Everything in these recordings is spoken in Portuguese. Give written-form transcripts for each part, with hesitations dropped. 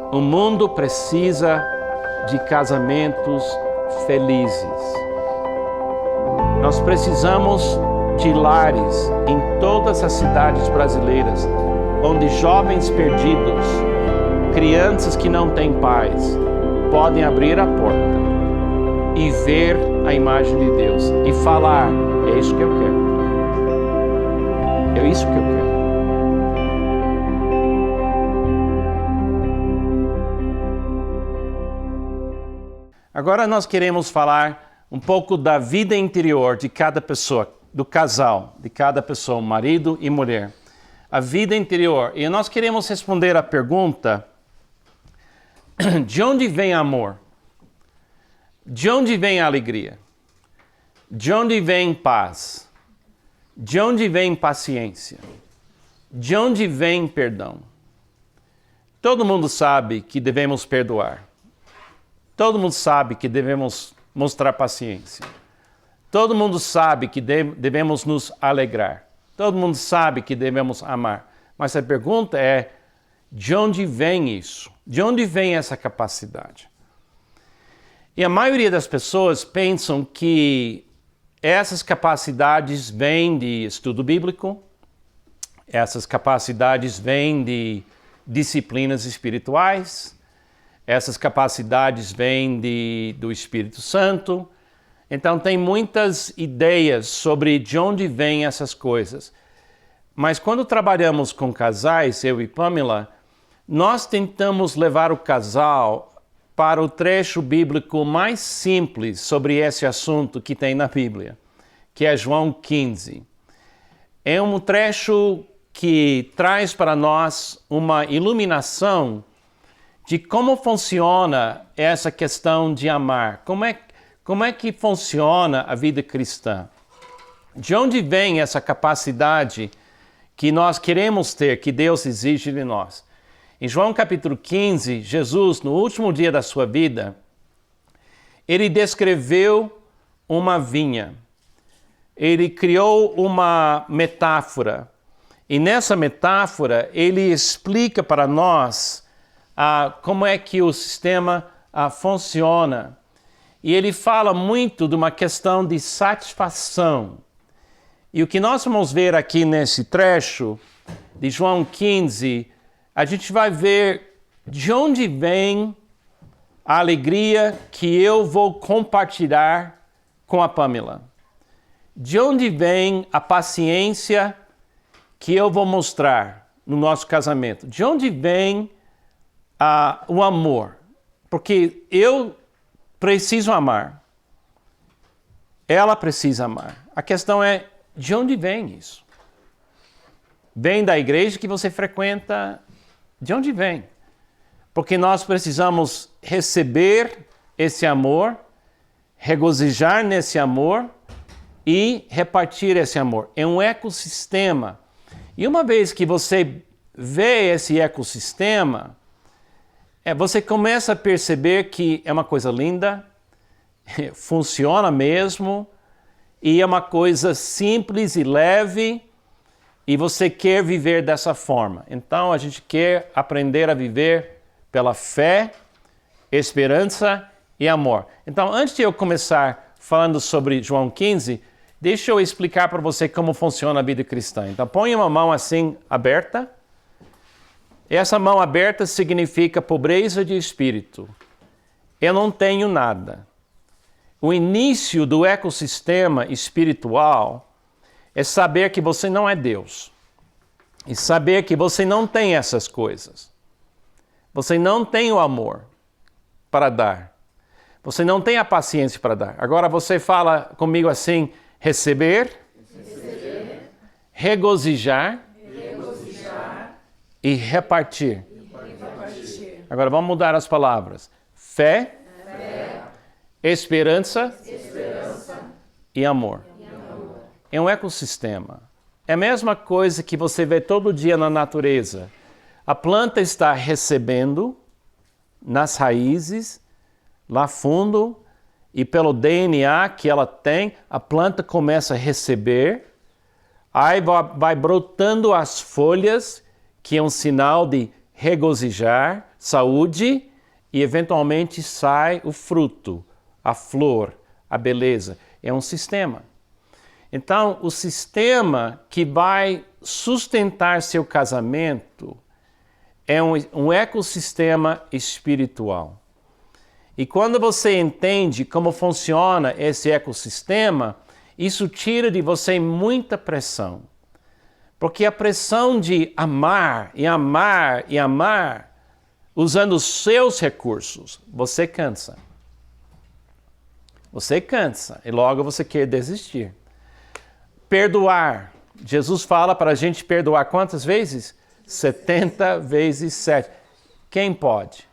O mundo precisa de casamentos felizes. Nós precisamos de lares em todas as cidades brasileiras, onde jovens perdidos, crianças que não têm pais, podem abrir a porta e ver a imagem de Deus e falar: é isso que eu quero. É isso que eu quero. Agora nós queremos falar um pouco da vida interior de cada pessoa, do casal, de cada pessoa, marido e mulher. A vida interior. E nós queremos responder a pergunta: de onde vem amor? De onde vem alegria? De onde vem paz? De onde vem paciência? De onde vem perdão? Todo mundo sabe que devemos perdoar. Todo mundo sabe que devemos mostrar paciência. Todo mundo sabe que devemos nos alegrar. Todo mundo sabe que devemos amar. Mas a pergunta é: de onde vem isso? De onde vem essa capacidade? E a maioria das pessoas pensam que essas capacidades vêm de estudo bíblico, essas capacidades vêm de disciplinas espirituais, essas capacidades vêm do Espírito Santo. Então tem muitas ideias sobre de onde vêm essas coisas. Mas quando trabalhamos com casais, eu e Pamela, nós tentamos levar o casal para o trecho bíblico mais simples sobre esse assunto que tem na Bíblia, que é João 15. É um trecho que traz para nós uma iluminação de como funciona essa questão de amar. Como é que funciona a vida cristã? De onde vem essa capacidade que nós queremos ter, que Deus exige de nós? Em João capítulo 15, Jesus, no último dia da sua vida, ele descreveu uma vinha. Ele criou uma metáfora. E nessa metáfora, ele explica para nós como é que o sistema funciona. E ele fala muito de uma questão de satisfação. E o que nós vamos ver aqui nesse trecho de João 15, a gente vai ver de onde vem a alegria que eu vou compartilhar com a Pamela. De onde vem a paciência que eu vou mostrar no nosso casamento. De onde vem o amor. Porque eu preciso amar. Ela precisa amar. A questão é, de onde vem isso? Vem da igreja que você frequenta? De onde vem? Porque nós precisamos receber esse amor, regozijar nesse amor e repartir esse amor. É um ecossistema. E uma vez que você vê esse ecossistema, você começa a perceber que é uma coisa linda, funciona mesmo, e é uma coisa simples e leve, e você quer viver dessa forma. Então a gente quer aprender a viver pela fé, esperança e amor. Então, antes de eu começar falando sobre João 15, deixa eu explicar para você como funciona a vida cristã. Então, põe uma mão assim aberta. Essa mão aberta significa pobreza de espírito. Eu não tenho nada. O início do ecossistema espiritual é saber que você não é Deus. E saber que você não tem essas coisas. Você não tem o amor para dar. Você não tem a paciência para dar. Agora você fala comigo assim: receber, regozijar e repartir. Agora vamos mudar as palavras. Fé, esperança e amor. É um ecossistema. É a mesma coisa que você vê todo dia na natureza. A planta está recebendo nas raízes, lá fundo, e pelo DNA que ela tem, a planta começa a receber, aí vai brotando as folhas, que é um sinal de regozijar, saúde, e eventualmente sai o fruto, a flor, a beleza. É um sistema. Então, o sistema que vai sustentar seu casamento é um ecossistema espiritual. E quando você entende como funciona esse ecossistema, isso tira de você muita pressão. Porque a pressão de amar e amar e amar, usando os seus recursos, você cansa. Você cansa e logo você quer desistir. Perdoar. Jesus fala para a gente perdoar quantas vezes? 70 vezes 7. Quem pode?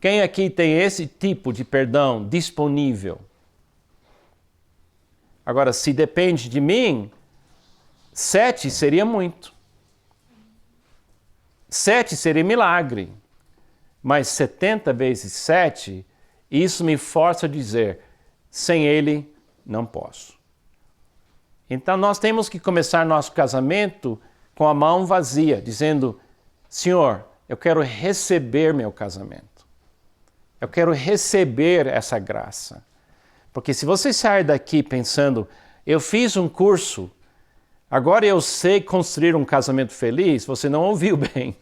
Quem aqui tem esse tipo de perdão disponível? Agora, se depende de mim, 7 seria muito. 7 seria milagre. Mas 70 vezes 7, isso me força a dizer, sem ele, não posso. Então, nós temos que começar nosso casamento com a mão vazia, dizendo, Senhor, eu quero receber meu casamento. Eu quero receber essa graça. Porque se você sair daqui pensando, eu fiz um curso, agora eu sei construir um casamento feliz, você não ouviu bem.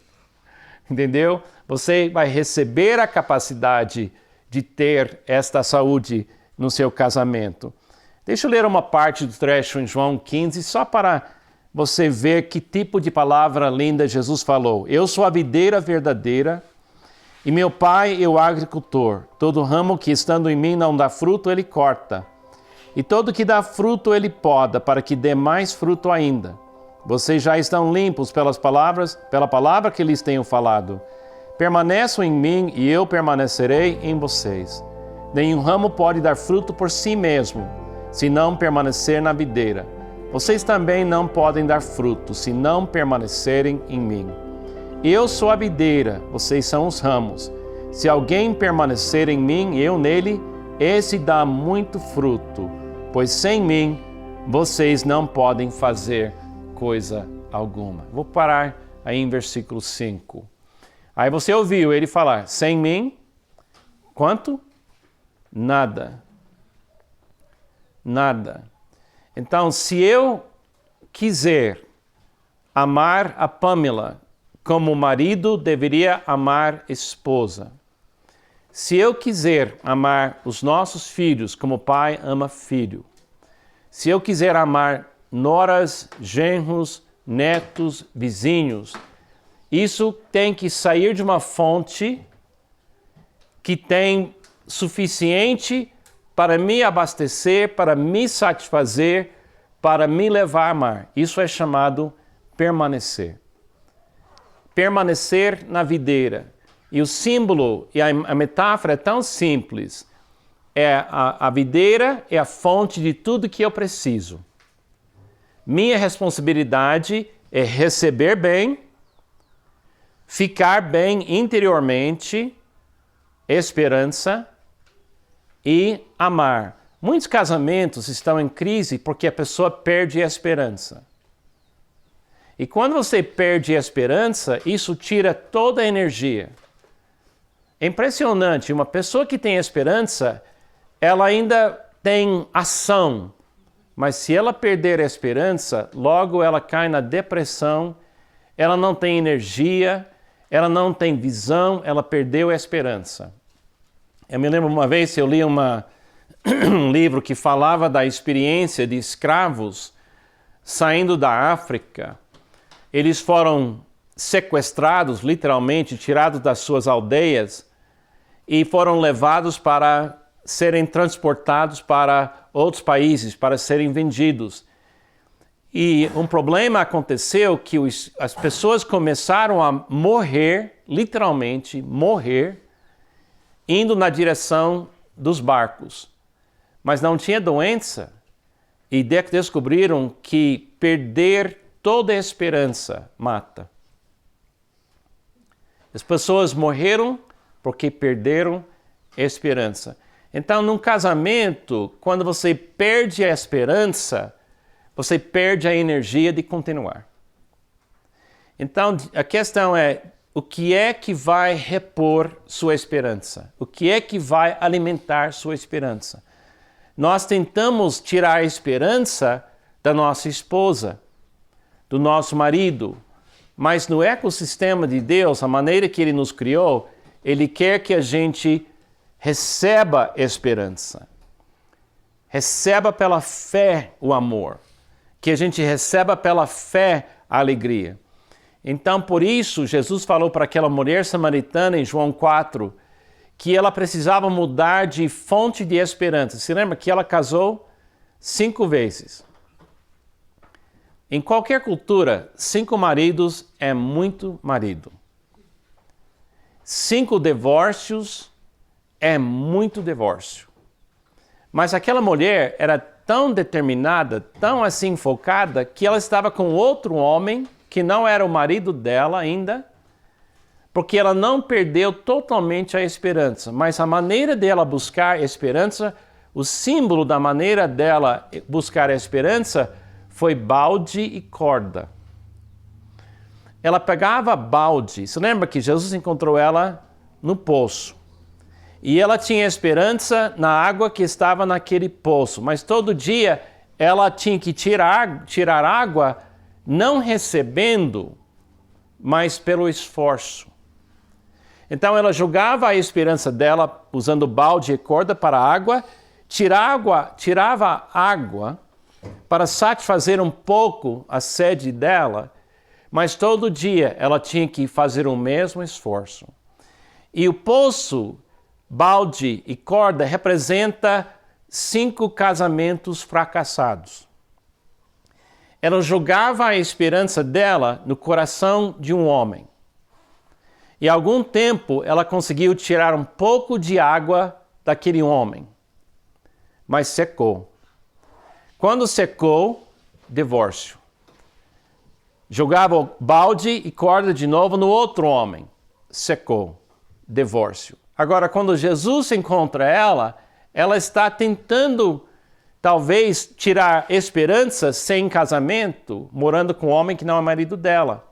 Entendeu? Você vai receber a capacidade de ter esta saúde no seu casamento. Deixa eu ler uma parte do trecho em João 15, só para você ver que tipo de palavra linda Jesus falou. Eu sou a videira verdadeira e meu pai é o agricultor. Todo ramo que estando em mim não dá fruto, ele corta. E todo que dá fruto, ele poda, para que dê mais fruto ainda. Vocês já estão limpos pela palavra que lhes tenho falado. Permaneçam em mim e eu permanecerei em vocês. Nenhum ramo pode dar fruto por si mesmo, se não permanecer na videira. Vocês também não podem dar fruto, se não permanecerem em mim. Eu sou a videira, vocês são os ramos. Se alguém permanecer em mim e eu nele, esse dá muito fruto, pois sem mim vocês não podem fazer coisa alguma. Vou parar aí em versículo 5. Aí você ouviu ele falar, sem mim, quanto? Nada. Nada. Então, se eu quiser amar a Pamela como o marido deveria amar a esposa, se eu quiser amar os nossos filhos como o pai ama filho, se eu quiser amar noras, genros, netos, vizinhos, isso tem que sair de uma fonte que tem suficiente para me abastecer, para me satisfazer, para me levar a amar. Isso é chamado permanecer. Permanecer na videira. E o símbolo e a metáfora é tão simples. A videira é a fonte de tudo que eu preciso. Minha responsabilidade é receber bem, ficar bem interiormente, esperança e amar. Muitos casamentos estão em crise porque a pessoa perde a esperança. E quando você perde a esperança, isso tira toda a energia. É impressionante, uma pessoa que tem esperança, ela ainda tem ação, mas se ela perder a esperança, logo ela cai na depressão, ela não tem energia, ela não tem visão, ela perdeu a esperança. Eu me lembro uma vez, eu li um livro que falava da experiência de escravos saindo da África. Eles foram sequestrados, literalmente, tirados das suas aldeias e foram levados para serem transportados para outros países, para serem vendidos. E um problema aconteceu que as pessoas começaram a morrer, literalmente morrer, indo na direção dos barcos. Mas não tinha doença e descobriram que perder toda a esperança mata. As pessoas morreram porque perderam a esperança. Então, num casamento, quando você perde a esperança, você perde a energia de continuar. Então, a questão é, o que é que vai repor sua esperança? O que é que vai alimentar sua esperança? Nós tentamos tirar a esperança da nossa esposa, do nosso marido, mas no ecossistema de Deus, a maneira que Ele nos criou, Ele quer que a gente receba esperança. Receba pela fé o amor. Que a gente receba pela fé a alegria. Então, por isso, Jesus falou para aquela mulher samaritana em João 4, que ela precisava mudar de fonte de esperança. Se lembra que ela casou 5 vezes. Em qualquer cultura, 5 maridos é muito marido. 5 divórcios é muito divórcio. Mas aquela mulher era tão determinada, tão assim focada, que ela estava com outro homem, que não era o marido dela ainda, porque ela não perdeu totalmente a esperança. Mas a maneira dela buscar esperança, o símbolo da maneira dela buscar a esperança, foi balde e corda. Ela pegava balde. Você lembra que Jesus encontrou ela no poço? E ela tinha esperança na água que estava naquele poço. Mas todo dia ela tinha que tirar água, não recebendo, mas pelo esforço. Então ela jogava a esperança dela usando balde e corda para a água, tirava água para satisfazer um pouco a sede dela, mas todo dia ela tinha que fazer o mesmo esforço. E o poço, balde e corda representa 5 casamentos fracassados. Ela jogava a esperança dela no coração de um homem. E há algum tempo ela conseguiu tirar um pouco de água daquele homem, mas secou. Quando secou, divórcio. Jogava balde e corda de novo no outro homem. Secou. Divórcio. Agora, quando Jesus encontra ela, ela está tentando, talvez, tirar esperança sem casamento, morando com um homem que não é marido dela.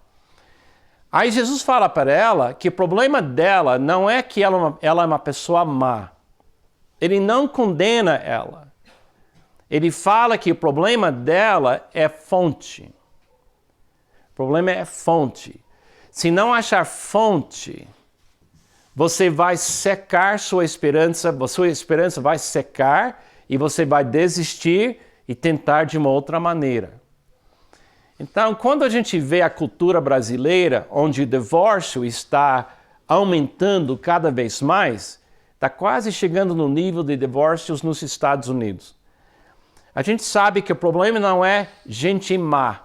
Aí Jesus fala para ela que o problema dela não é que ela é uma pessoa má. Ele não condena ela. Ele fala que o problema dela é fonte. O problema é fonte. Se não achar fonte, você vai secar sua esperança vai secar e você vai desistir e tentar de uma outra maneira. Então, quando a gente vê a cultura brasileira, onde o divórcio está aumentando cada vez mais, está quase chegando no nível de divórcios nos Estados Unidos. A gente sabe que o problema não é gente má.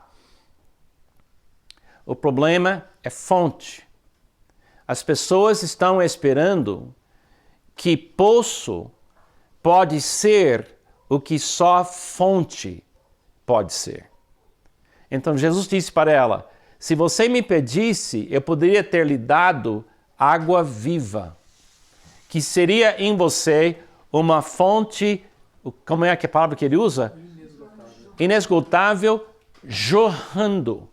O problema é fonte. As pessoas estão esperando que poço pode ser o que só fonte pode ser. Então Jesus disse para ela, se você me pedisse, eu poderia ter lhe dado água viva, que seria em você uma fonte, como é que é a palavra que ele usa? Inesgotável, jorrando.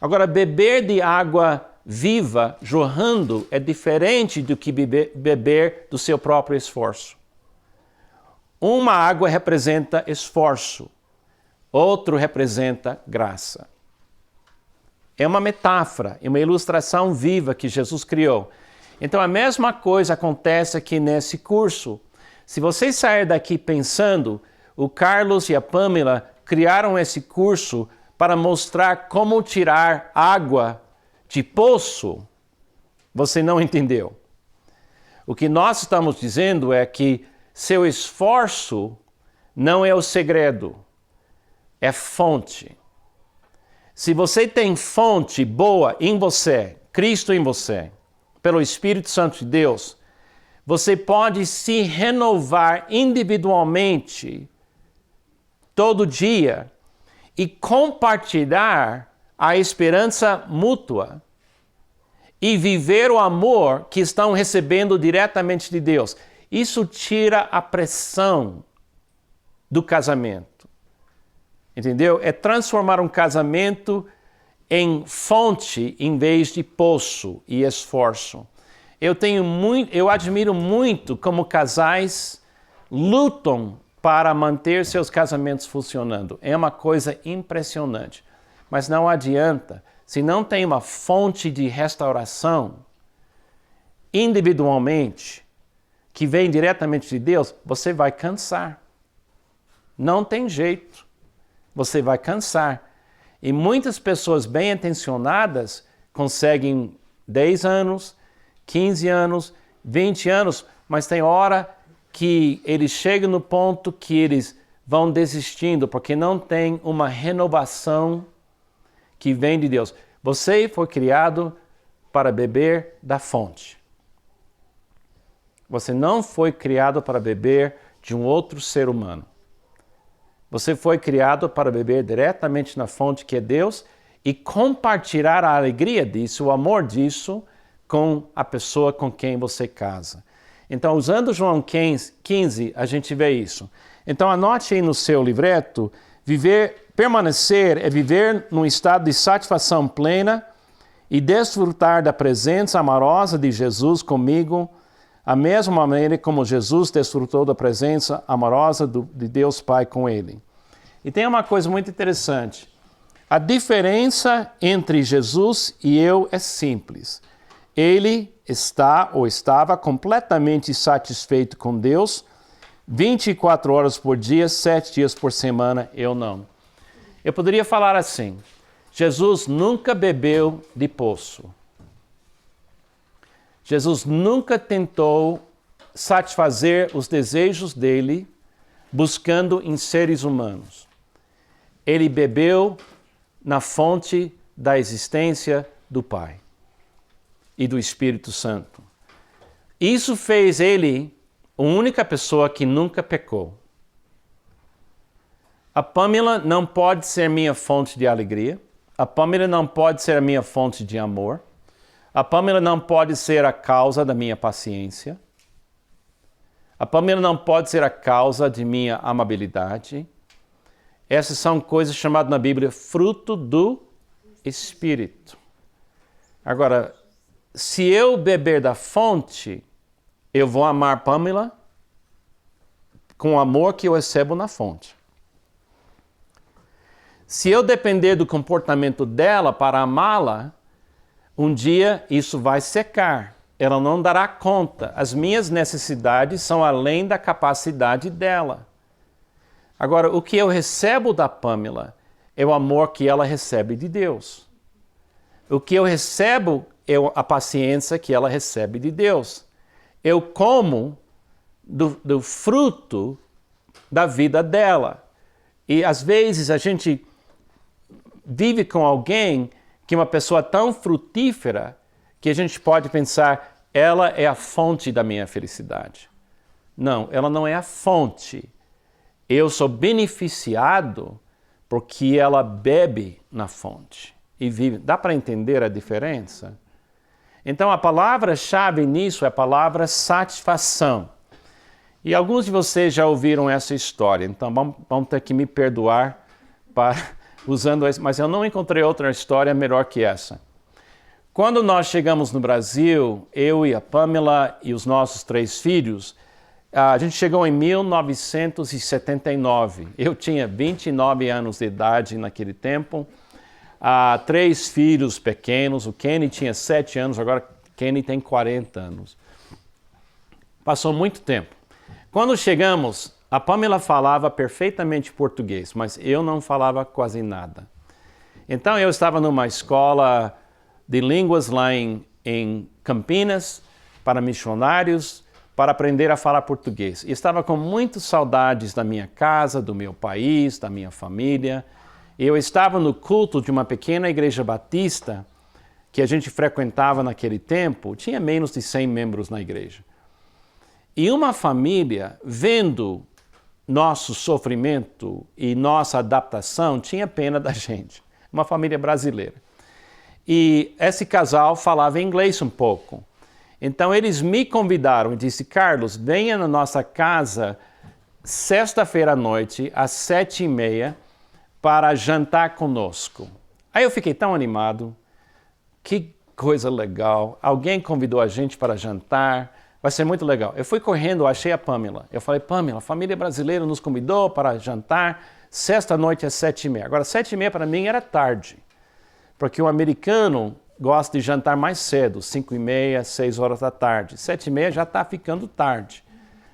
Agora, beber de água viva, jorrando, é diferente do que beber do seu próprio esforço. Uma água representa esforço, outro representa graça. É uma metáfora, é uma ilustração viva que Jesus criou. Então, a mesma coisa acontece aqui nesse curso. Se você sair daqui pensando, o Carlos e a Pamela criaram esse curso para mostrar como tirar água de poço, você não entendeu. O que nós estamos dizendo é que seu esforço não é o segredo, é fonte. Se você tem fonte boa em você, Cristo em você, pelo Espírito Santo de Deus, você pode se renovar individualmente todo dia e compartilhar a esperança mútua e viver o amor que estão recebendo diretamente de Deus. Isso tira a pressão do casamento. Entendeu? É transformar um casamento em fonte em vez de poço e esforço. Eu admiro muito como casais lutam para manter seus casamentos funcionando. É uma coisa impressionante. Mas não adianta. Se não tem uma fonte de restauração, individualmente, que vem diretamente de Deus, você vai cansar. Não tem jeito. Você vai cansar. E muitas pessoas bem intencionadas conseguem 10 anos, 15 anos, 20 anos, mas tem hora que eles chegam no ponto que eles vão desistindo, porque não tem uma renovação que vem de Deus. Você foi criado para beber da fonte. Você não foi criado para beber de um outro ser humano. Você foi criado para beber diretamente na fonte que é Deus e compartilhar a alegria disso, o amor disso, com a pessoa com quem você casa. Então, usando João 15, a gente vê isso. Então, anote aí no seu livreto, permanecer é viver num estado de satisfação plena e desfrutar da presença amorosa de Jesus comigo, a mesma maneira como Jesus desfrutou da presença amorosa de Deus Pai com ele. E tem uma coisa muito interessante. A diferença entre Jesus e eu é simples. Ele está ou estava completamente satisfeito com Deus, 24 horas por dia, 7 dias por semana, eu não. Eu poderia falar assim, Jesus nunca bebeu de poço. Jesus nunca tentou satisfazer os desejos dele buscando em seres humanos. Ele bebeu na fonte da existência do Pai e do Espírito Santo. Isso fez ele a única pessoa que nunca pecou. A Pamela não pode ser minha fonte de alegria. A Pamela não pode ser a minha fonte de amor. A Pamela não pode ser a causa da minha paciência. A Pamela não pode ser a causa de minha amabilidade. Essas são coisas chamadas na Bíblia fruto do Espírito. Agora, se eu beber da fonte, eu vou amar Pamela com o amor que eu recebo na fonte. Se eu depender do comportamento dela para amá-la, um dia isso vai secar. Ela não dará conta. As minhas necessidades são além da capacidade dela. Agora, o que eu recebo da Pamela é o amor que ela recebe de Deus. O que eu recebo é a paciência que ela recebe de Deus. Eu como do fruto da vida dela. E às vezes a gente vive com alguém que é uma pessoa tão frutífera que a gente pode pensar, ela é a fonte da minha felicidade. Não, ela não é a fonte. Eu sou beneficiado porque ela bebe na fonte e vive. Dá para entender a diferença? Então a palavra-chave nisso é a palavra satisfação. E alguns de vocês já ouviram essa história, então vão ter que me perdoar usando isso, mas eu não encontrei outra história melhor que essa. Quando nós chegamos no Brasil, eu e a Pamela e os nossos 3 filhos, a gente chegou em 1979. Eu tinha 29 anos de idade naquele tempo. 3 filhos pequenos. O Kenny tinha 7 anos, agora Kenny tem 40 anos. Passou muito tempo. Quando chegamos, a Pamela falava perfeitamente português, mas eu não falava quase nada. Então eu estava numa escola de línguas lá em Campinas, para missionários, para aprender a falar português. E estava com muitas saudades da minha casa, do meu país, da minha família. Eu estava no culto de uma pequena igreja batista que a gente frequentava naquele tempo, tinha menos de 100 membros na igreja. E uma família, vendo nosso sofrimento e nossa adaptação, tinha pena da gente. Uma família brasileira. E esse casal falava inglês um pouco. Então eles me convidaram e disse, Carlos, venha na nossa casa sexta-feira à noite, às 7h30, para jantar conosco. Aí eu fiquei tão animado. Que coisa legal. Alguém convidou a gente para jantar. Vai ser muito legal. Eu fui correndo, achei a Pamela. Eu falei, Pamela, a família brasileira nos convidou para jantar. Sexta-noite às 7h30. Agora, 7h30 para mim era tarde. Porque o americano gosta de jantar mais cedo, 5h30, 6h da tarde. 7h30 já está ficando tarde.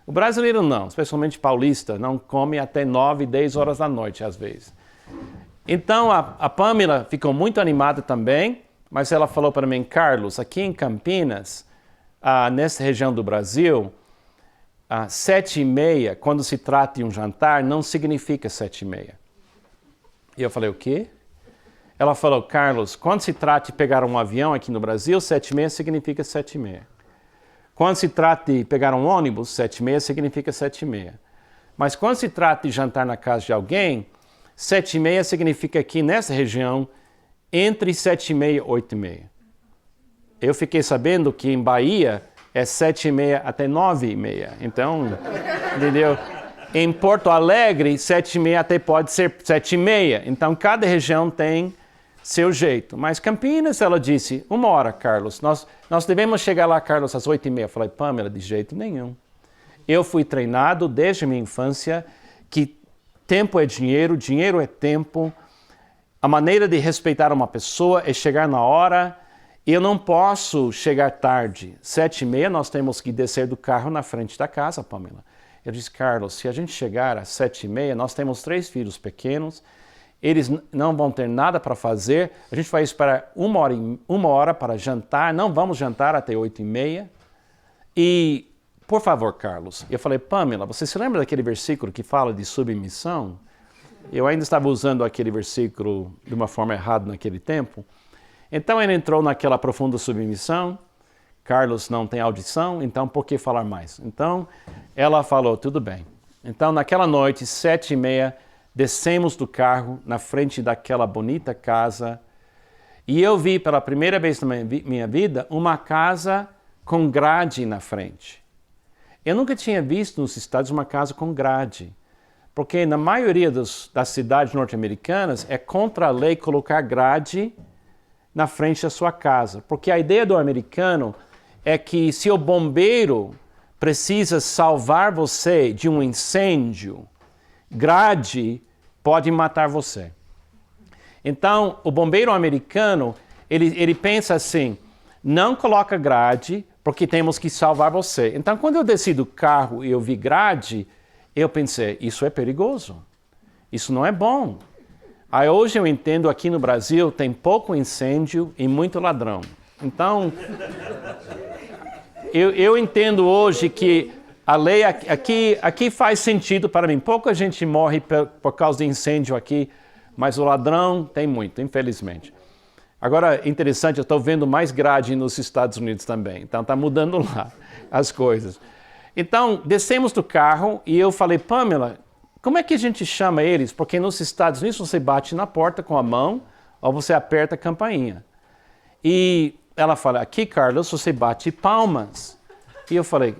O brasileiro não, especialmente paulista, não come até 9, 10 horas da noite, às vezes. Então, a Pamela ficou muito animada também, mas ela falou para mim, Carlos, aqui em Campinas, nessa região do Brasil, 7h30, quando se trata de um jantar, não significa 7h30. E eu falei, o quê? Ela falou, Carlos, quando se trata de pegar um avião aqui no Brasil, 7h30 significa 7h30. Quando se trata de pegar um ônibus, 7h30 significa 7h30. Mas quando se trata de jantar na casa de alguém, 7h30 significa aqui nessa região, entre 7h30 e 8h30. Eu fiquei sabendo que em Bahia é 7h30 até 9h30. Então, entendeu? Em Porto Alegre, 7h30 até pode ser 7h30. Então, cada região tem seu jeito. Mas Campinas, ela disse, 1h, Carlos. Nós devemos chegar lá, Carlos, às 8h30. Eu falei, Pamela, de jeito nenhum. Eu fui treinado desde a minha infância que tempo é dinheiro é tempo. A maneira de respeitar uma pessoa é chegar na hora. Eu não posso chegar tarde. 7h30 nós temos que descer do carro na frente da casa, Pamela. Eu disse, Carlos, se a gente chegar às 7h30, nós temos 3 filhos pequenos, eles não vão ter nada para fazer, a gente vai esperar 1h para jantar, não vamos jantar até 8h30. E, por favor, Carlos, eu falei, Pamela, você se lembra daquele versículo que fala de submissão? Eu ainda estava usando aquele versículo de uma forma errada naquele tempo. Então ele entrou naquela profunda submissão. Carlos não tem audição, então por que falar mais? Então ela falou, tudo bem. Então naquela noite, 7h30, descemos do carro na frente daquela bonita casa e eu vi pela primeira vez na minha vida uma casa com grade na frente. Eu nunca tinha visto nos Estados Unidos uma casa com grade, porque na maioria das cidades norte-americanas é contra a lei colocar grade na frente da sua casa, porque a ideia do americano é que se o bombeiro precisa salvar você de um incêndio, grade pode matar você. Então, o bombeiro americano, ele pensa assim, não coloca grade, porque temos que salvar você. Então, quando eu desci do carro e eu vi grade, eu pensei, isso é perigoso, isso não é bom. Aí hoje eu entendo, aqui no Brasil tem pouco incêndio e muito ladrão. Então, eu entendo hoje que a lei aqui faz sentido para mim. Pouca gente morre por causa de incêndio aqui, mas o ladrão tem muito, infelizmente. Agora, interessante, eu estou vendo mais grade nos Estados Unidos também. Então, está mudando lá as coisas. Então, descemos do carro e eu falei, Pamela, como é que a gente chama eles? Porque nos Estados Unidos você bate na porta com a mão ou você aperta a campainha. E ela fala, aqui, Carlos, você bate palmas. E eu falei,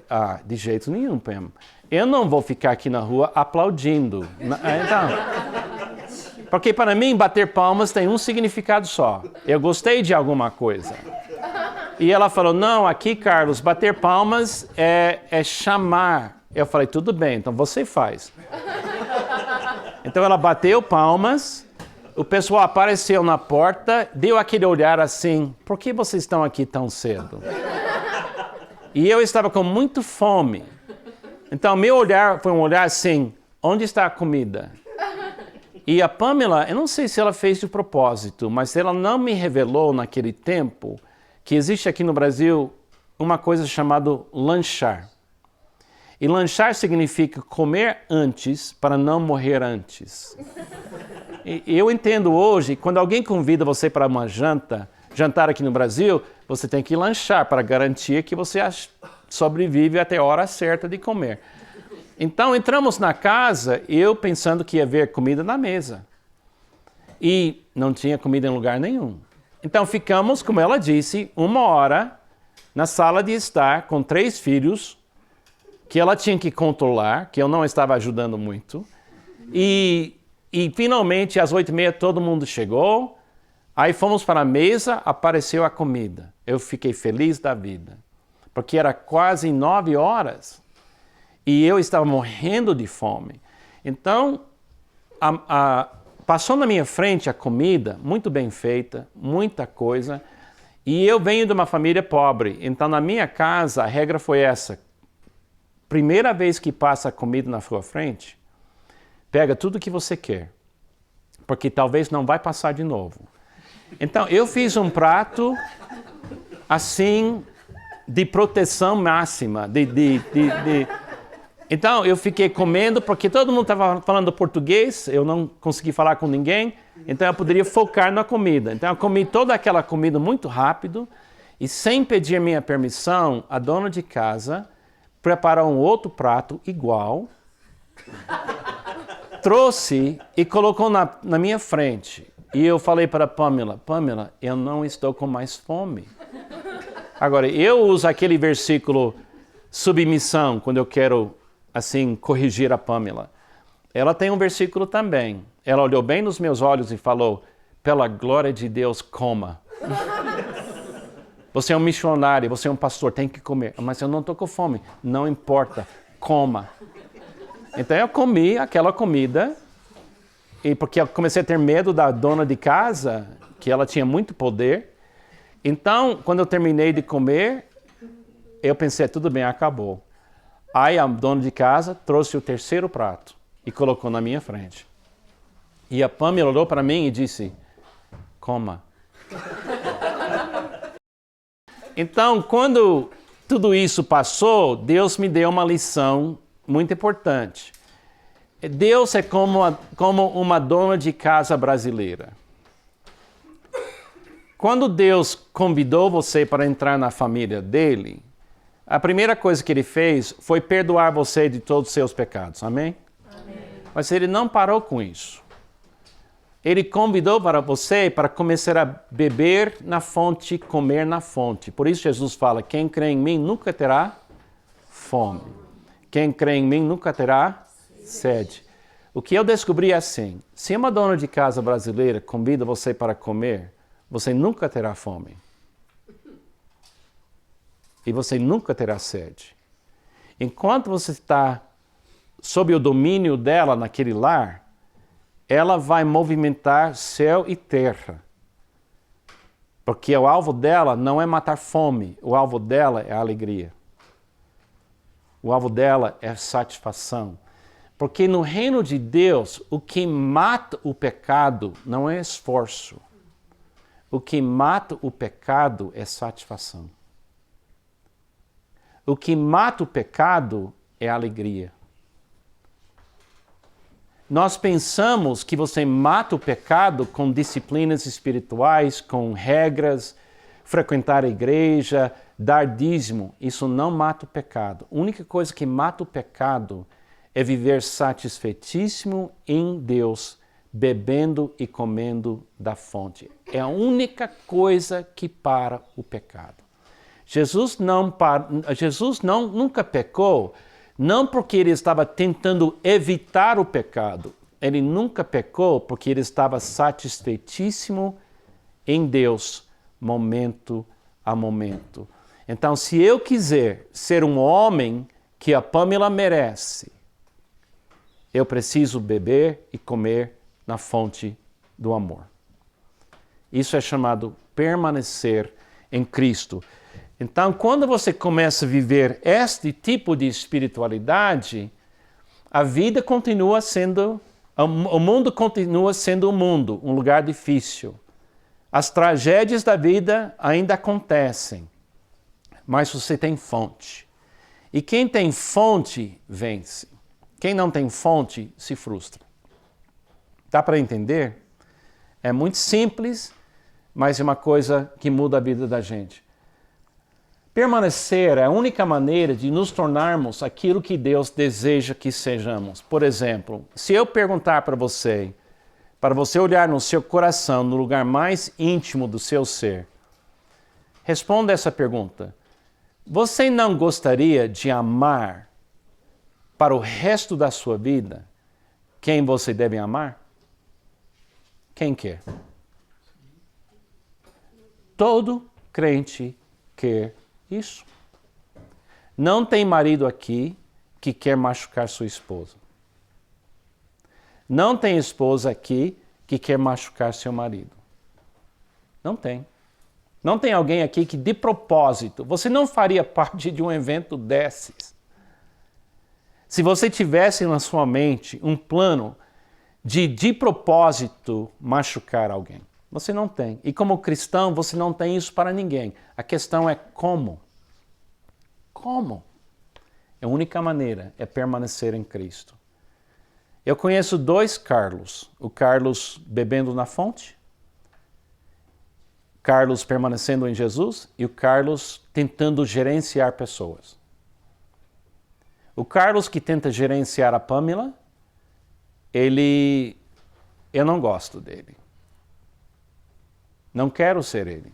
de jeito nenhum, Pam. Eu não vou ficar aqui na rua aplaudindo. Então, porque para mim, bater palmas tem um significado só. Eu gostei de alguma coisa. E ela falou, não, aqui, Carlos, bater palmas é chamar. Eu falei, tudo bem, então você faz. Então ela bateu palmas, o pessoal apareceu na porta, deu aquele olhar assim, por que vocês estão aqui tão cedo? E eu estava com muito fome. Então meu olhar foi um olhar assim, onde está a comida? E a Pamela, eu não sei se ela fez de propósito, mas ela não me revelou naquele tempo que existe aqui no Brasil uma coisa chamada lanchar. E lanchar significa comer antes para não morrer antes. E eu entendo hoje, quando alguém convida você para uma jantar aqui no Brasil, você tem que lanchar para garantir que você sobrevive até a hora certa de comer. Então entramos na casa, eu pensando que ia haver comida na mesa. E não tinha comida em lugar nenhum. Então ficamos, como ela disse, 1h na sala de estar com 3 filhos, que ela tinha que controlar, que eu não estava ajudando muito. E finalmente, às 8h30, todo mundo chegou. Aí fomos para a mesa, apareceu a comida. Eu fiquei feliz da vida, porque era quase 9 horas e eu estava morrendo de fome. Então, passou na minha frente a comida, muito bem feita, muita coisa, e eu venho de uma família pobre. Então, na minha casa, a regra foi essa. Primeira vez que passa a comida na sua frente, pega tudo que você quer, porque talvez não vai passar de novo. Então, eu fiz um prato, assim, de proteção máxima. Então, eu fiquei comendo, porque todo mundo estava falando português, eu não consegui falar com ninguém, então eu poderia focar na comida. Então, eu comi toda aquela comida muito rápido, e sem pedir minha permissão, a dona de casa preparou um outro prato igual, trouxe e colocou na minha frente. E eu falei para a Pamela, eu não estou com mais fome. Agora, eu uso aquele versículo submissão, quando eu quero, assim, corrigir a Pamela. Ela tem um versículo também. Ela olhou bem nos meus olhos e falou, pela glória de Deus, coma. Você é um missionário, você é um pastor, tem que comer. Mas eu não estou com fome. Não importa, coma. Então eu comi aquela comida, e porque eu comecei a ter medo da dona de casa, que ela tinha muito poder. Então, quando eu terminei de comer, eu pensei, tudo bem, acabou. Aí a dona de casa trouxe o terceiro prato e colocou na minha frente. E a Pamela olhou para mim e disse, coma. Então, quando tudo isso passou, Deus me deu uma lição muito importante. Deus é como uma dona de casa brasileira. Quando Deus convidou você para entrar na família dele, a primeira coisa que ele fez foi perdoar você de todos os seus pecados. Amém? Amém. Mas ele não parou com isso. Ele convidou para você para começar a beber na fonte, comer na fonte. Por isso Jesus fala, quem crê em mim nunca terá fome. Quem crê em mim nunca terá sede. O que eu descobri é assim, se uma dona de casa brasileira convida você para comer, você nunca terá fome. E você nunca terá sede. Enquanto você está sob o domínio dela naquele lar, ela vai movimentar céu e terra. Porque o alvo dela não é matar fome, o alvo dela é a alegria. O alvo dela é a satisfação. Porque no reino de Deus, o que mata o pecado não é esforço. O que mata o pecado é satisfação. O que mata o pecado é alegria. Nós pensamos que você mata o pecado com disciplinas espirituais, com regras, frequentar a igreja, dar dízimo. Isso não mata o pecado. A única coisa que mata o pecado é viver satisfeitíssimo em Deus, bebendo e comendo da fonte. É a única coisa que para o pecado. Jesus nunca pecou, não porque ele estava tentando evitar o pecado. Ele nunca pecou porque ele estava satisfeitíssimo em Deus, momento a momento. Então, se eu quiser ser um homem que a Pamela merece, eu preciso beber e comer na fonte do amor. Isso é chamado permanecer em Cristo. Então, quando você começa a viver este tipo de espiritualidade, a vida continua sendo, o mundo continua sendo um mundo, um lugar difícil. As tragédias da vida ainda acontecem, mas você tem fonte. E quem tem fonte, vence. Quem não tem fonte, se frustra. Dá para entender? É muito simples, mas é uma coisa que muda a vida da gente. Permanecer é a única maneira de nos tornarmos aquilo que Deus deseja que sejamos. Por exemplo, se eu perguntar para você olhar no seu coração, no lugar mais íntimo do seu ser, responda essa pergunta. Você não gostaria de amar para o resto da sua vida quem você deve amar? Quem quer? todo crente quer isso. Não tem marido aqui que quer machucar sua esposa. Não tem esposa aqui que quer machucar seu marido. Não tem. Não tem alguém aqui que, de propósito, você não faria parte de um evento desses. Se você tivesse na sua mente um plano de propósito, machucar alguém. Você não tem. E como cristão, você não tem isso para ninguém. A questão é como. Como? A única maneira é permanecer em Cristo. Eu conheço 2 Carlos. O Carlos bebendo na fonte, Carlos permanecendo em Jesus e o Carlos tentando gerenciar pessoas. O Carlos que tenta gerenciar a Pamela, eu não gosto dele. Não quero ser ele.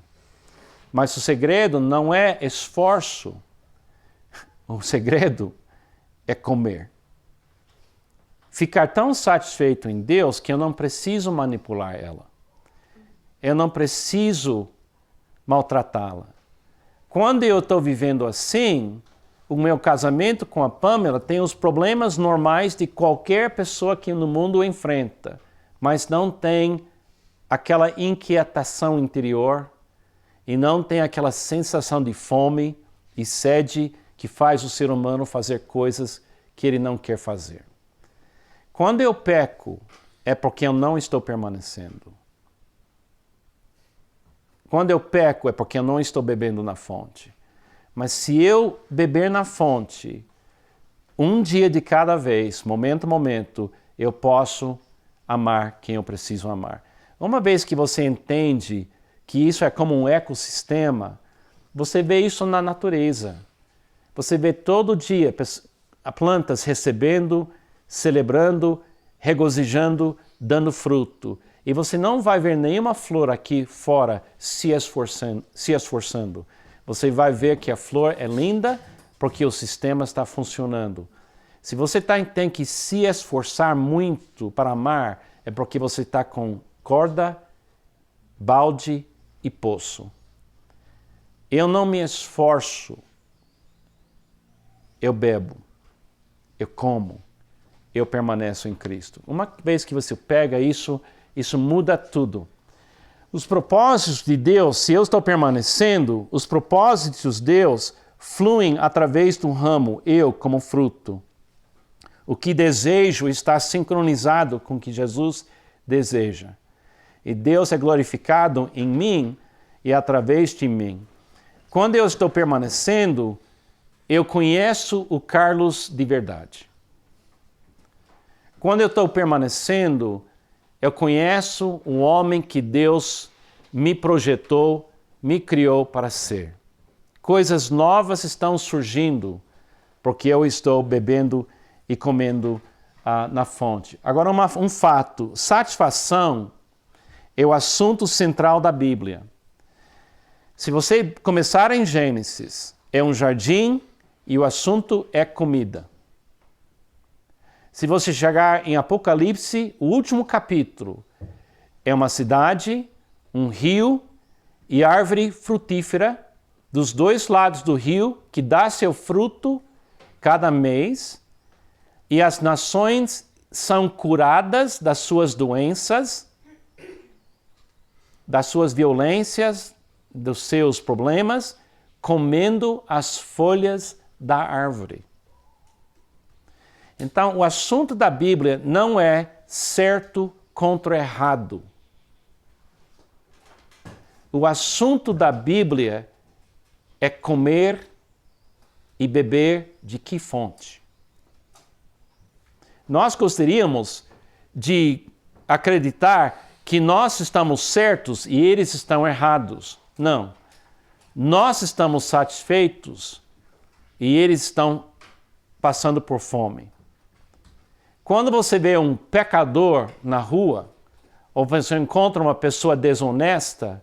Mas o segredo não é esforço. O segredo é comer. Ficar tão satisfeito em Deus que eu não preciso manipular ela. Eu não preciso maltratá-la. Quando eu estou vivendo assim, o meu casamento com a Pamela tem os problemas normais de qualquer pessoa que no mundo enfrenta, mas não tem aquela inquietação interior e não tem aquela sensação de fome e sede que faz o ser humano fazer coisas que ele não quer fazer. Quando eu peco, é porque eu não estou permanecendo. Quando eu peco, é porque eu não estou bebendo na fonte. Mas se eu beber na fonte, um dia de cada vez, momento a momento, eu posso amar quem eu preciso amar. Uma vez que você entende que isso é como um ecossistema, você vê isso na natureza. Você vê todo dia plantas recebendo, celebrando, regozijando, dando fruto. E você não vai ver nenhuma flor aqui fora se esforçando. Você vai ver que a flor é linda porque o sistema está funcionando. Se você tem que se esforçar muito para amar, é porque você está com corda, balde e poço. Eu não me esforço. Eu bebo. Eu como. Eu permaneço em Cristo. Uma vez que você pega isso muda tudo. Os propósitos de Deus, se eu estou permanecendo, os propósitos de Deus fluem através do ramo, eu como fruto. O que desejo está sincronizado com o que Jesus deseja. E Deus é glorificado em mim e através de mim. Quando eu estou permanecendo, eu conheço o Carlos de verdade. Quando eu estou permanecendo, eu conheço um homem que Deus me projetou, me criou para ser. Coisas novas estão surgindo porque eu estou bebendo e comendo na fonte. Agora, um fato: satisfação é o assunto central da Bíblia. Se você começar em Gênesis, é um jardim e o assunto é comida. Se você chegar em Apocalipse, o último capítulo é uma cidade, um rio e árvore frutífera dos 2 lados do rio que dá seu fruto cada mês e as nações são curadas das suas doenças, das suas violências, dos seus problemas, comendo as folhas da árvore. Então, o assunto da Bíblia não é certo contra errado. O assunto da Bíblia é comer e beber de que fonte? Nós gostaríamos de acreditar que nós estamos certos e eles estão errados. Não. Nós estamos satisfeitos e eles estão passando por fome. Quando você vê um pecador na rua, ou você encontra uma pessoa desonesta,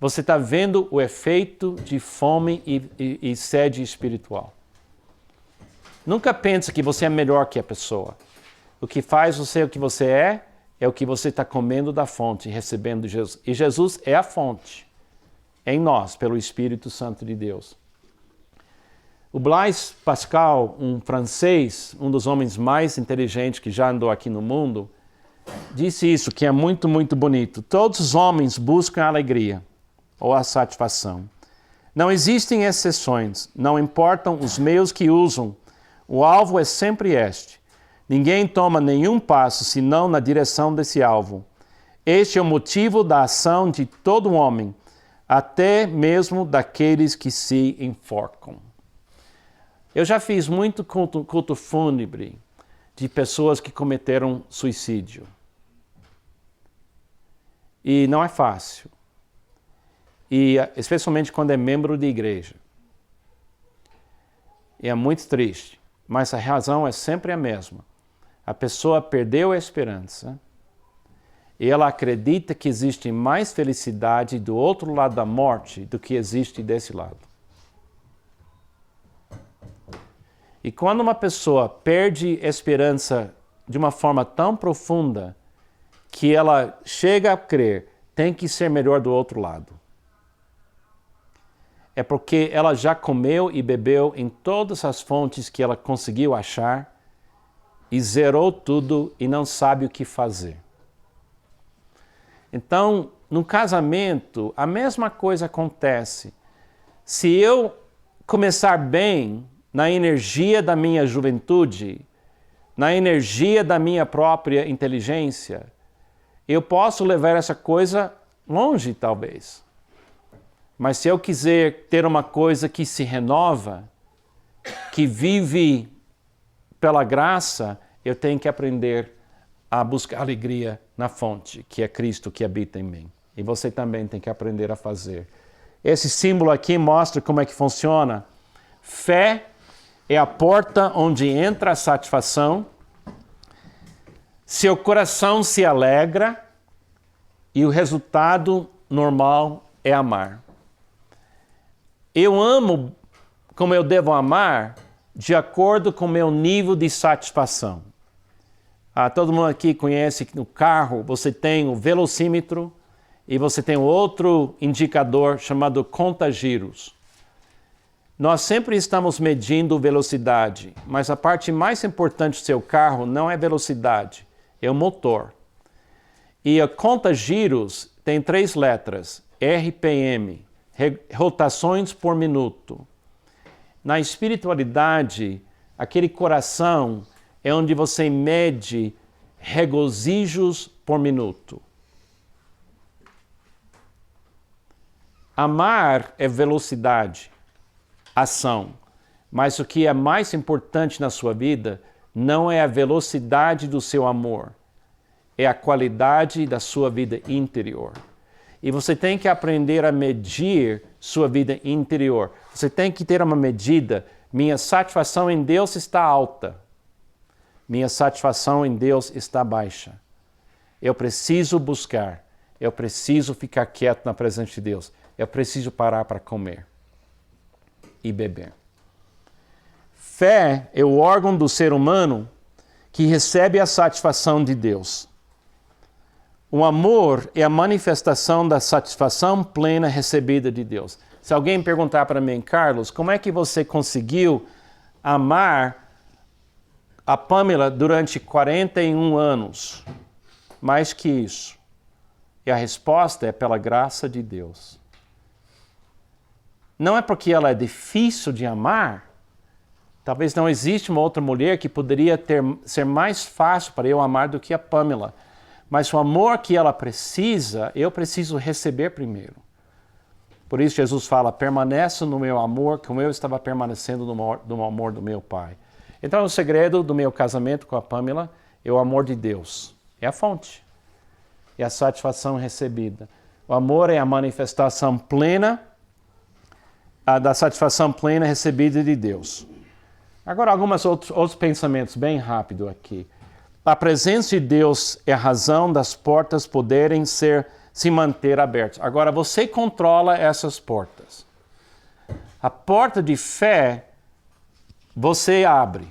você está vendo o efeito de fome e sede espiritual. Nunca pense que você é melhor que a pessoa. O que faz você o que você é o que você está comendo da fonte, recebendo de Jesus. E Jesus é a fonte. em nós, pelo Espírito Santo de Deus. O Blaise Pascal, um francês, um dos homens mais inteligentes que já andou aqui no mundo, disse isso, que é muito, muito bonito. Todos os homens buscam a alegria ou a satisfação. Não existem exceções, não importam os meios que usam, o alvo é sempre este. Ninguém toma nenhum passo senão na direção desse alvo. Este é o motivo da ação de todo homem, até mesmo daqueles que se enforcam. Eu já fiz muito culto fúnebre de pessoas que cometeram suicídio. E não é fácil. E especialmente quando é membro de igreja. E é muito triste. Mas a razão é sempre a mesma. A pessoa perdeu a esperança. E ela acredita que existe mais felicidade do outro lado da morte do que existe desse lado. E quando uma pessoa perde esperança de uma forma tão profunda que ela chega a crer, tem que ser melhor do outro lado. É porque ela já comeu e bebeu em todas as fontes que ela conseguiu achar e zerou tudo e não sabe o que fazer. Então, no casamento, a mesma coisa acontece. Se eu começar bem na energia da minha juventude, na energia da minha própria inteligência, eu posso levar essa coisa longe, talvez. Mas se eu quiser ter uma coisa que se renova, que vive pela graça, eu tenho que aprender a buscar alegria na fonte, que é Cristo que habita em mim. E você também tem que aprender a fazer. Esse símbolo aqui mostra como é que funciona. Fé é a porta onde entra a satisfação. Seu coração se alegra e o resultado normal é amar. Eu amo como eu devo amar de acordo com o meu nível de satisfação. Todo mundo aqui conhece que no carro você tem o velocímetro e você tem outro indicador chamado conta-giros. Nós sempre estamos medindo velocidade, mas a parte mais importante do seu carro não é velocidade, é o motor. E a conta-giros tem 3 letras, RPM, rotações por minuto. Na espiritualidade, aquele coração é onde você mede regozijos por minuto. Amar é velocidade, ação. Mas o que é mais importante na sua vida não é a velocidade do seu amor, é a qualidade da sua vida interior. E você tem que aprender a medir sua vida interior. Você tem que ter uma medida. Minha satisfação em Deus está alta. Minha satisfação em Deus está baixa. Eu preciso buscar. Eu preciso ficar quieto na presença de Deus. Eu preciso parar para comer e beber. Fé é o órgão do ser humano que recebe a satisfação de Deus. O amor é a manifestação da satisfação plena recebida de Deus. Se alguém perguntar para mim, Carlos, como é que você conseguiu amar a Pamela durante 41 anos? Mais que isso. E a resposta é pela graça de Deus. Não é porque ela é difícil de amar. Talvez não exista uma outra mulher que poderia ser mais fácil para eu amar do que a Pamela. Mas o amor que ela precisa, eu preciso receber primeiro. Por isso Jesus fala, permaneça no meu amor, como eu estava permanecendo no amor do meu Pai. Então o segredo do meu casamento com a Pamela é o amor de Deus. É a fonte. É a satisfação recebida. O amor é a manifestação plena da satisfação plena recebida de Deus. Agora alguns outros pensamentos bem rápido aqui. A presença de Deus é a razão das portas poderem se manter abertas. Agora, você controla essas portas. A porta de fé, você abre.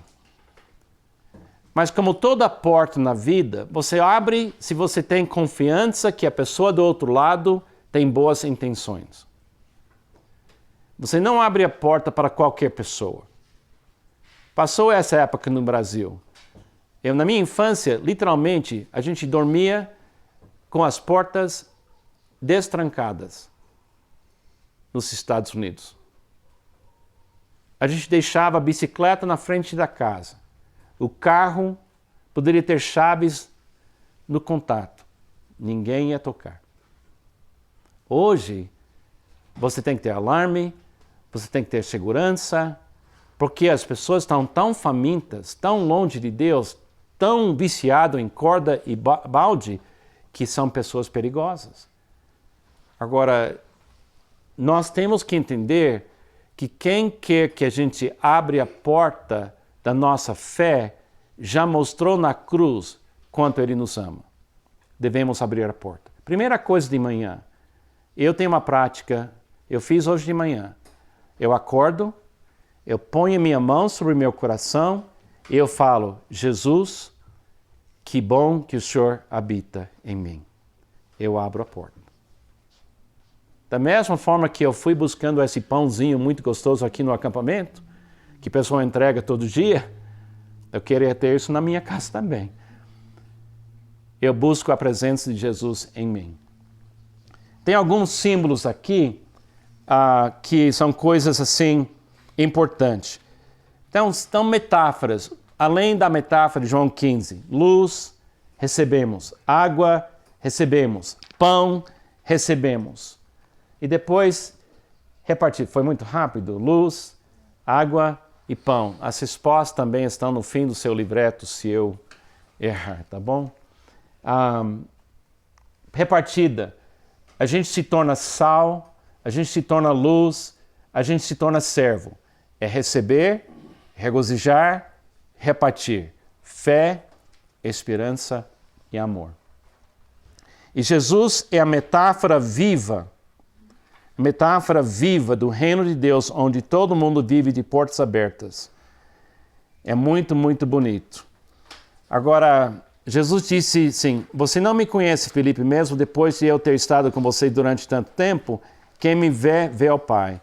Mas como toda porta na vida, você abre se você tem confiança que a pessoa do outro lado tem boas intenções. Você não abre a porta para qualquer pessoa. Passou essa época no Brasil. Na minha infância, literalmente, a gente dormia com as portas destrancadas nos Estados Unidos. A gente deixava a bicicleta na frente da casa. O carro poderia ter chaves no contato. Ninguém ia tocar. Hoje, você tem que ter alarme, você tem que ter segurança, porque as pessoas estão tão famintas, tão longe de Deus, tão viciadas em corda e balde, que são pessoas perigosas. Agora, nós temos que entender que quem quer que a gente abra a porta da nossa fé, já mostrou na cruz quanto Ele nos ama. Devemos abrir a porta. Primeira coisa de manhã, eu tenho uma prática, eu fiz hoje de manhã. Eu acordo, eu ponho minha mão sobre meu coração e eu falo, Jesus, que bom que o Senhor habita em mim. Eu abro a porta. Da mesma forma que eu fui buscando esse pãozinho muito gostoso aqui no acampamento, que a pessoa entrega todo dia, eu queria ter isso na minha casa também. Eu busco a presença de Jesus em mim. Tem alguns símbolos aqui que são coisas assim importantes. Então, são metáforas. Além da metáfora de João 15, luz, recebemos. Água, recebemos. Pão, recebemos. E depois, repartir. Foi muito rápido. Luz, água e pão. As respostas também estão no fim do seu livreto, se eu errar, tá bom? Repartida. A gente se torna sal, a gente se torna luz, a gente se torna servo. É receber, regozijar, repartir. Fé, esperança e amor. E Jesus é a metáfora viva do reino de Deus, onde todo mundo vive de portas abertas. É muito, muito bonito. Agora, Jesus disse assim, você não me conhece, Felipe, mesmo depois de eu ter estado com você durante tanto tempo, quem me vê, vê ao Pai.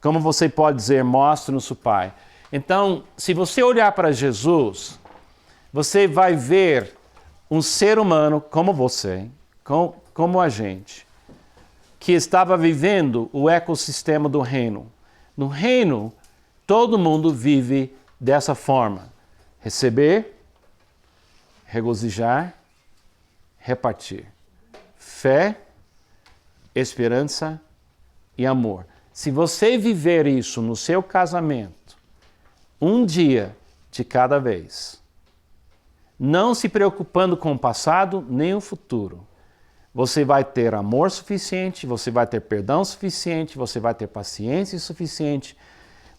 Como você pode dizer, mostre-nos o Pai. Então, se você olhar para Jesus, você vai ver um ser humano como você, como a gente, que estava vivendo o ecossistema do reino. No reino, todo mundo vive dessa forma. Receber, regozijar, repartir. Fé, esperança e amor. Se você viver isso no seu casamento, um dia de cada vez, não se preocupando com o passado nem o futuro, você vai ter amor suficiente, você vai ter perdão suficiente, você vai ter paciência suficiente,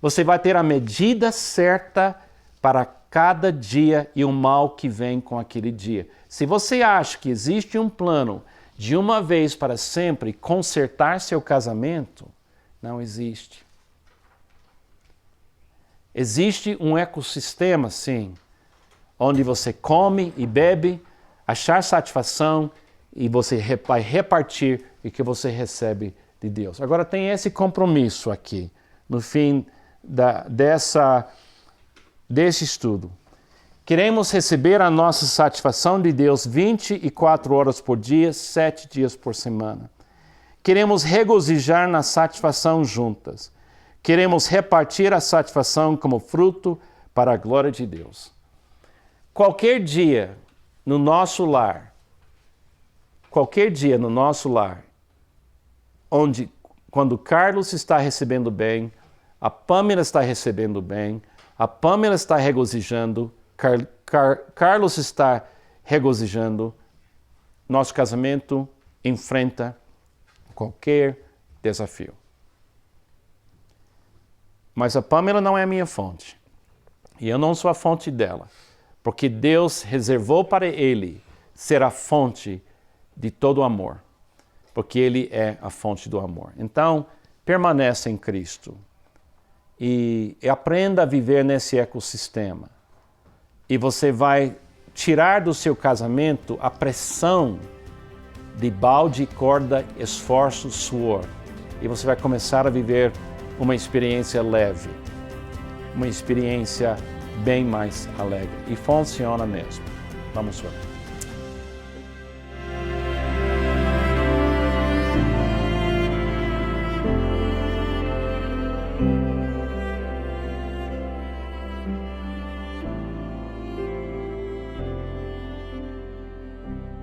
você vai ter a medida certa para cada dia e o mal que vem com aquele dia. Se você acha que existe um plano de uma vez para sempre consertar seu casamento, não existe. Existe um ecossistema, sim, onde você come e bebe, achar satisfação, e você vai repartir o que você recebe de Deus. Agora tem esse compromisso aqui, no fim desse estudo. Queremos receber a nossa satisfação de Deus 24 horas por dia, 7 dias por semana. Queremos regozijar na satisfação juntas. Queremos repartir a satisfação como fruto para a glória de Deus. Qualquer dia no nosso lar, quando Carlos está recebendo bem, a Pamela está recebendo bem, a Pamela está regozijando, Carlos está regozijando, nosso casamento enfrenta qualquer desafio. Mas a Pamela não é a minha fonte. E eu não sou a fonte dela. Porque Deus reservou para ele ser a fonte de todo amor. Porque Ele é a fonte do amor. Então, permaneça em Cristo. E aprenda a viver nesse ecossistema. E você vai tirar do seu casamento a pressão de balde, corda, esforço, suor. E você vai começar a viver uma experiência leve, uma experiência bem mais alegre. E funciona mesmo. Vamos orar.